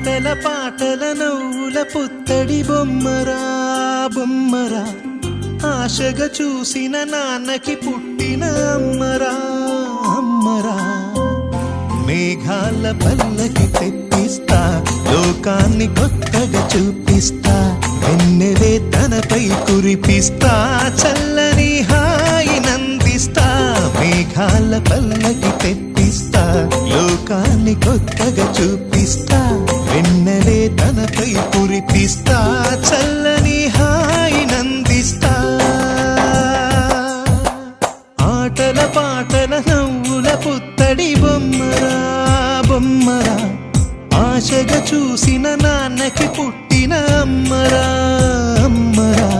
ఆటల పాటల నవ్వుల పుత్తడి బొమ్మరా బొమ్మరా, ఆశగా చూసిన నాన్నకి పుట్టిన అమ్మరా అమ్మరా. మేఘాల పల్లకి తెప్పిస్తా, లోకాన్ని కొత్తగా చూపిస్తా, వెన్నెలే తనపై కురిపిస్తా, చల్లని హాయి నందిస్తా. మేఘాల పల్లకి తెప్పిస్తా, లోకాన్ని కొత్తగా చూపిస్తా, వెన్నెలే తనపై కురిపిస్తా, చల్లని హాయి నందిస్తా. ఆటల పాటల నవ్వుల పుత్తడి బొమ్మరా బొమ్మరా, ఆశగా చూసిన నాన్నకి పుట్టిన అమ్మరా అమ్మరా.